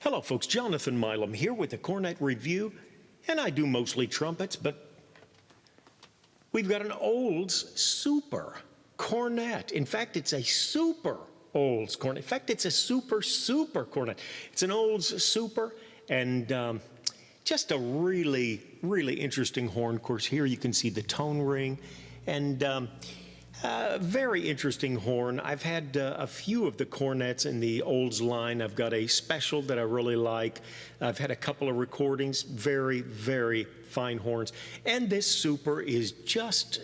Hello folks, Jonathan Milam here with the Cornet Review, and I do mostly trumpets, but we've got an Olds Super Cornet. In fact, it's a Super Olds Cornet. In fact, it's a Super Cornet. It's an Olds Super, and just a really interesting horn. Of course, here you can see the tone ring, and very interesting horn. I've had a few of the cornets in the Olds line. I've got a special that I really like. I've had a couple of recordings. Very fine horns. And this Super is just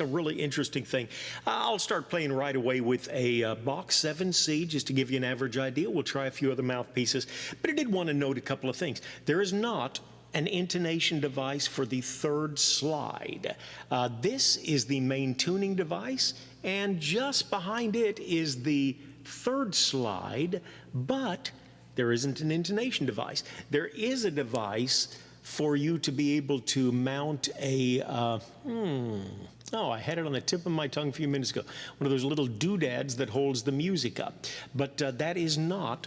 a really interesting thing. I'll start playing right away with a Bach 7C, just to give you an average idea. We'll try a few other mouthpieces. But I did want to note a couple of things. There is not an intonation device for the third slide. This is the main tuning device, and just behind it is the third slide, but there isn't an intonation device. There is a device for you to be able to mount a, oh, I had it on the tip of my tongue a few minutes ago, one of those little doodads that holds the music up. But that is not,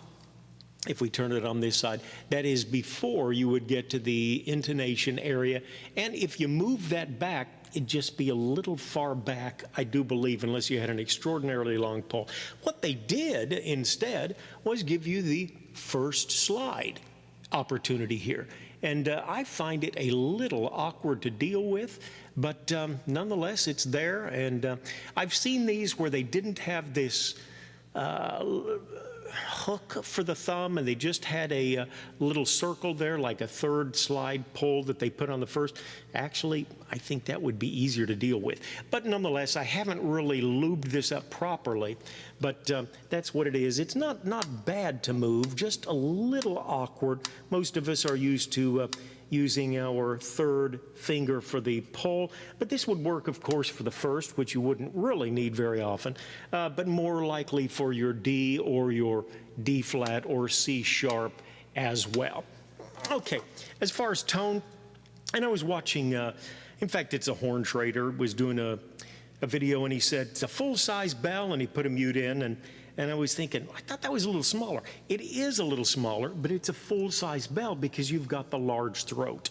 if we turn it on this side, that is before you would get to the intonation area. And if you move that back, it'd just be a little far back, I do believe, unless you had an extraordinarily long pole. What they did instead was give you the first slide opportunity here. And I find it a little awkward to deal with, but nonetheless, it's there. And I've seen these where they didn't have this hook for the thumb, and they just had a little circle there, like a third slide pole that they put on the first. Actually, I think that would be easier to deal with. But nonetheless, I haven't really lubed this up properly, but that's what it is. It's not bad to move, just a little awkward. Most of us are used to using our third finger for the pole, but this would work, of course, for the first, which you wouldn't really need very often, but more likely for your D or your D flat or C sharp as well. Okay, as far as tone, and I was watching, in fact, it's a horn trader, was doing a video, and he said, it's a full-size bell, and he put a mute in, and I was thinking, I thought that was a little smaller. It is a little smaller, but it's a full-size bell because you've got the large throat.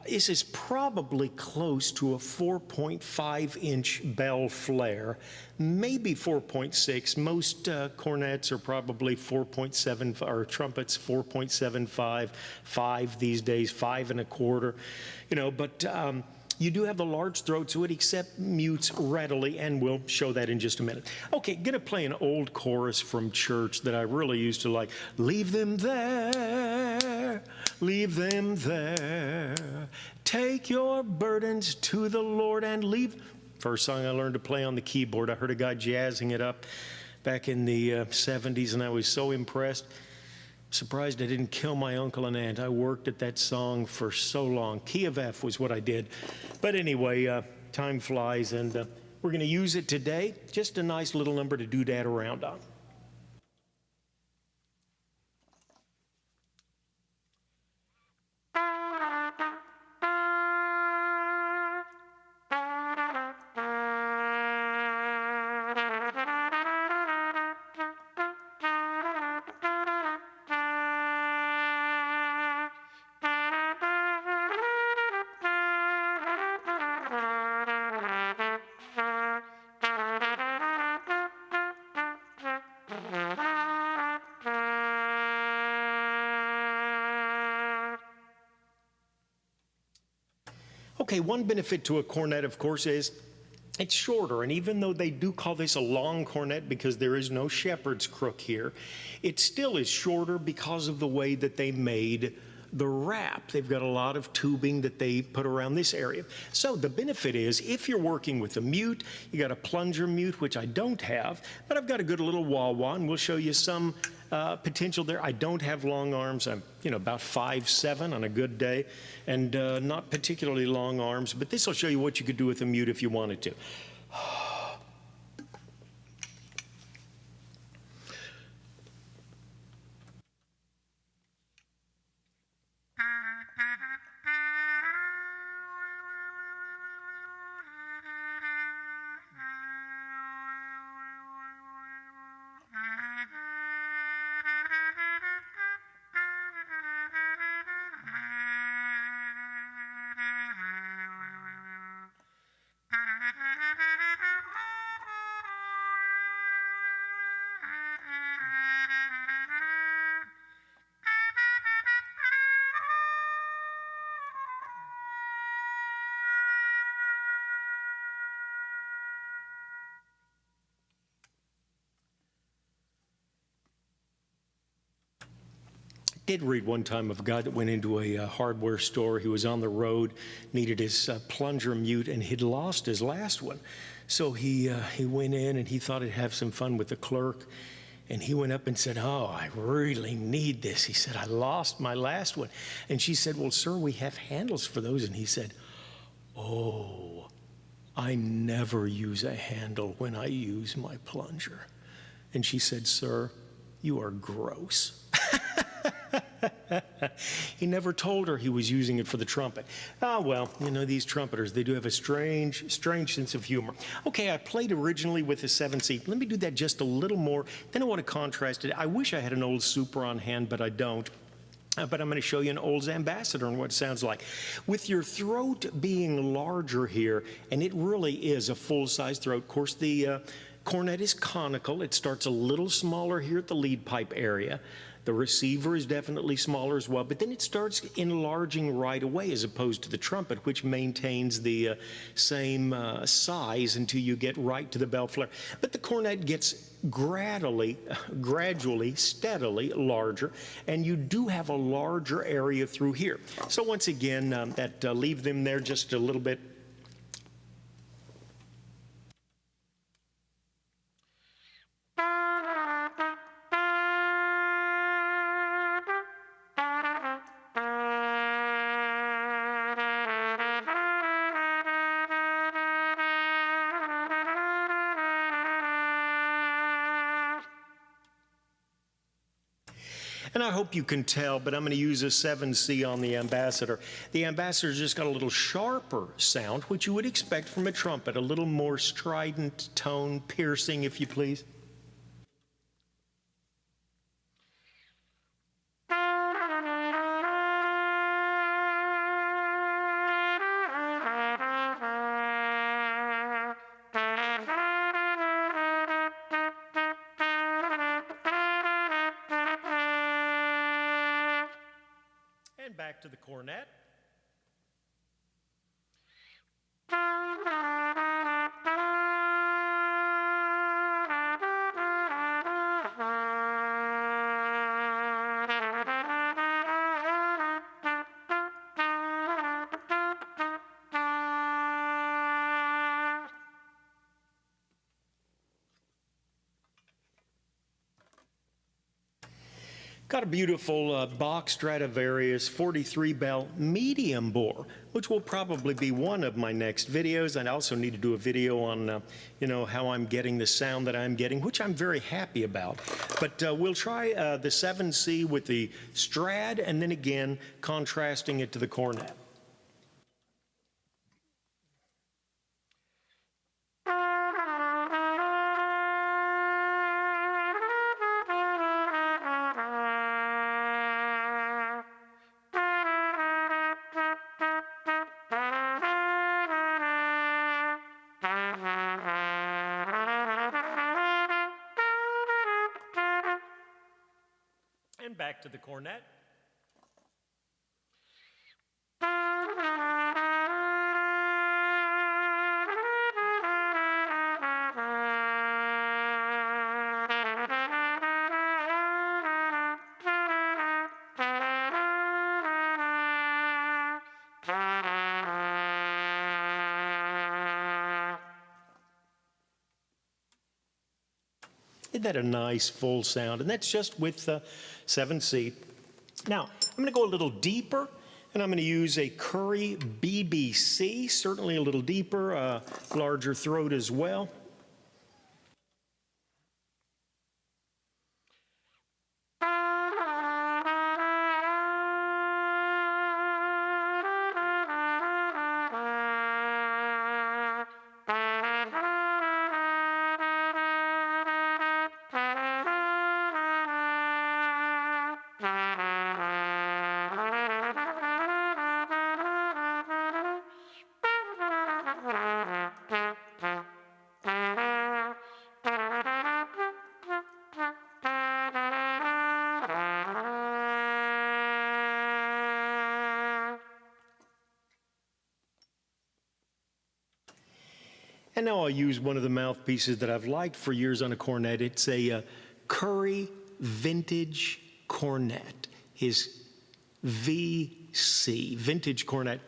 This is probably close to a 4.5-inch bell flare, maybe 4.6. Most cornets are probably 4.7, or trumpets 4.75, 5 these days, 5 1/4, you know, but you do have the large throat, so it accepts mutes readily, and we'll show that in just a minute. Okay, gonna play an old chorus from church that I really used to like. Leave them there, leave them there. Take your burdens to the Lord and leave. First song I learned to play on the keyboard. I heard a guy jazzing it up back in the 70s, and I was so impressed. Surprised I didn't kill my uncle and aunt. I worked at that song for so long. Key of F was what I did. But anyway, time flies, and we're going to use it today. Just a nice little number to do that around on. Okay, one benefit to a cornet, of course, is it's shorter, and even though they do call this a long cornet because there is no shepherd's crook here, it still is shorter because of the way that they made the wrap. They've got a lot of tubing that they put around this area. So the benefit is, if you're working with a mute, you got a plunger mute, which I don't have, but I've got a good little wah-wah, and we'll show you some potential there. I don't have long arms. I'm, about 5'7" on a good day, and not particularly long arms, but this will show you what you could do with a mute if you wanted to. did read one time of a guy that went into a hardware store. He was on the road, needed his plunger mute, and he'd lost his last one. So he went in and he thought he'd have some fun with the clerk. And he went up and said, "Oh, I really need this." He said, "I lost my last one." And she said, "Well, sir, we have handles for those." And he said, "Oh, I never use a handle when I use my plunger." And she said, "Sir, you are gross." He never told her he was using it for the trumpet. Ah, well, you know, these trumpeters, they do have a strange sense of humor. Okay, I played originally with the 7C. Let me do that just a little more. Then I want to contrast it. I wish I had an Olds Super on hand, but I don't. But I'm going to show you an Olds Ambassador and what it sounds like. With your throat being larger here, and it really is a full-size throat. Of course, the cornet is conical. It starts a little smaller here at the lead pipe area. The receiver is definitely smaller as well, but then it starts enlarging right away as opposed to the trumpet, which maintains the same size until you get right to the bell flare. But the cornet gets gradually, steadily larger, and you do have a larger area through here. So once again, leave them there just a little bit. And I hope you can tell, but I'm going to use a 7C on the Ambassador. The Ambassador's just got a little sharper sound, which you would expect from a trumpet, a little more strident tone, piercing, if you please. And back to the cornet. Got a beautiful Bach Strad 43 bell medium bore, which will probably be one of my next videos. And I also need to do a video on, how I'm getting the sound that I'm getting, which I'm very happy about. But we'll try the 7C with the Strad, and then again contrasting it to the cornet. And back to the cornet. Isn't that a nice full sound? And that's just with 7C. Now, I'm going to go a little deeper, and I'm going to use a Curry BBC, certainly a little deeper, larger throat as well. And now I'll use one of the mouthpieces that I've liked for years on a cornet. It's a Curry Vintage Cornet. his VC, Vintage Cornet.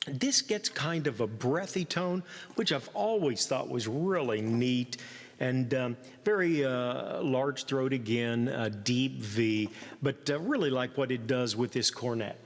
This gets kind of a breathy tone, which I've always thought was really neat. And very large throat again, deep V, but really like what it does with this cornet.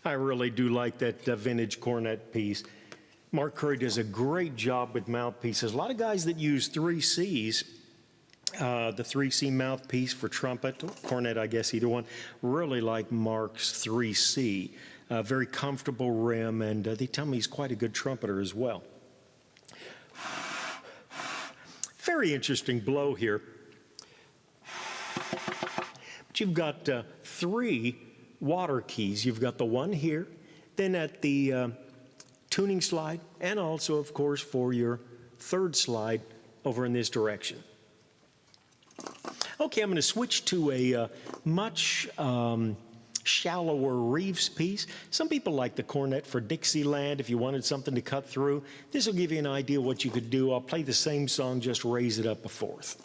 I really do like that vintage cornet piece. Mark Curry does a great job with mouthpieces. A lot of guys that use 3Cs, the 3C mouthpiece for trumpet, cornet, I guess, either one, really like Mark's 3C. Very comfortable rim, and they tell me he's quite a good trumpeter as well. Very interesting blow here. But you've got 3 water keys. You've got the one here, then at the tuning slide, and also, of course, for your 3rd slide over in this direction. Okay, I'm going to switch to a much shallower Reeves piece. Some people like the cornet for Dixieland if you wanted something to cut through. This will give you an idea what you could do. I'll play the same song, just raise it up a 4th.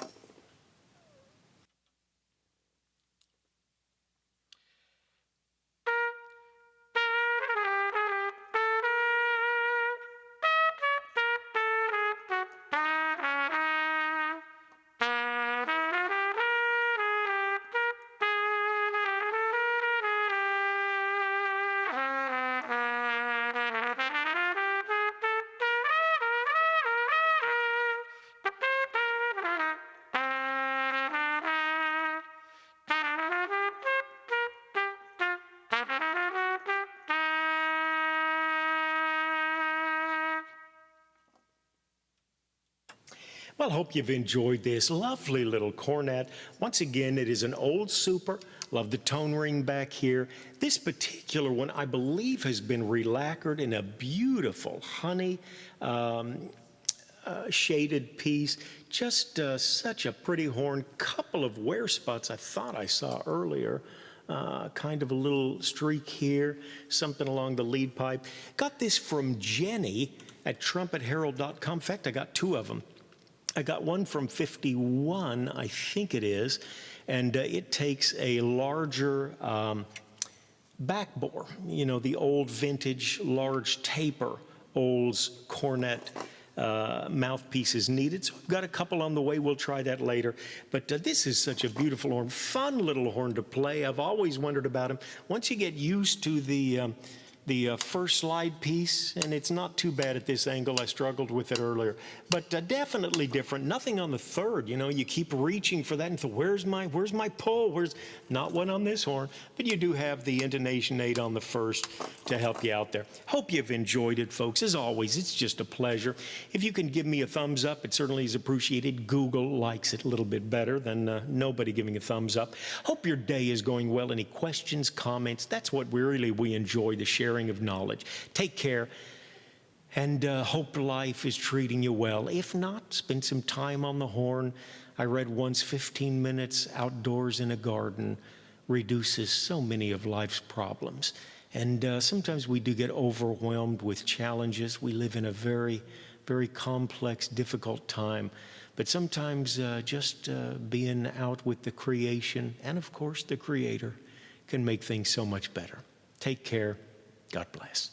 Well, I hope you've enjoyed this lovely little cornet. Once again, it is an Olds Super. Love the tone ring back here. This particular one, I believe, has been relacquered in a beautiful honey shaded piece. Just such a pretty horn. Couple of wear spots I thought I saw earlier. Kind of a little streak here, something along the lead pipe. Got this from Jenny at trumpetherald.com. In fact, I got 2 of them. I got one from 51, I think it is, and it takes a larger back bore, you know, the old vintage large taper Olds cornet mouthpiece is needed. So I've got a couple on the way. We'll try that later. But this is such a beautiful horn, fun little horn to play. I've always wondered about them. Once you get used to the first slide piece, and it's not too bad at this angle. I struggled with it earlier, but definitely different. Nothing on the 3rd. You know, you keep reaching for that and think, where's my pull? Where's not one on this horn, but you do have the intonation aid on the 1st to help you out there. Hope you've enjoyed it, folks. As always, it's just a pleasure. If you can give me a thumbs up, it certainly is appreciated. Google likes it a little bit better than nobody giving a thumbs up. Hope your day is going well. Any questions, comments? That's what we enjoy, the sharing of knowledge. Take care, and hope life is treating you well. If not, spend some time on the horn. I read once 15 minutes outdoors in a garden reduces so many of life's problems. And sometimes we do get overwhelmed with challenges. We live in a very, very complex, difficult time. But sometimes just being out with the creation and, of course, the Creator can make things so much better. Take care. God bless.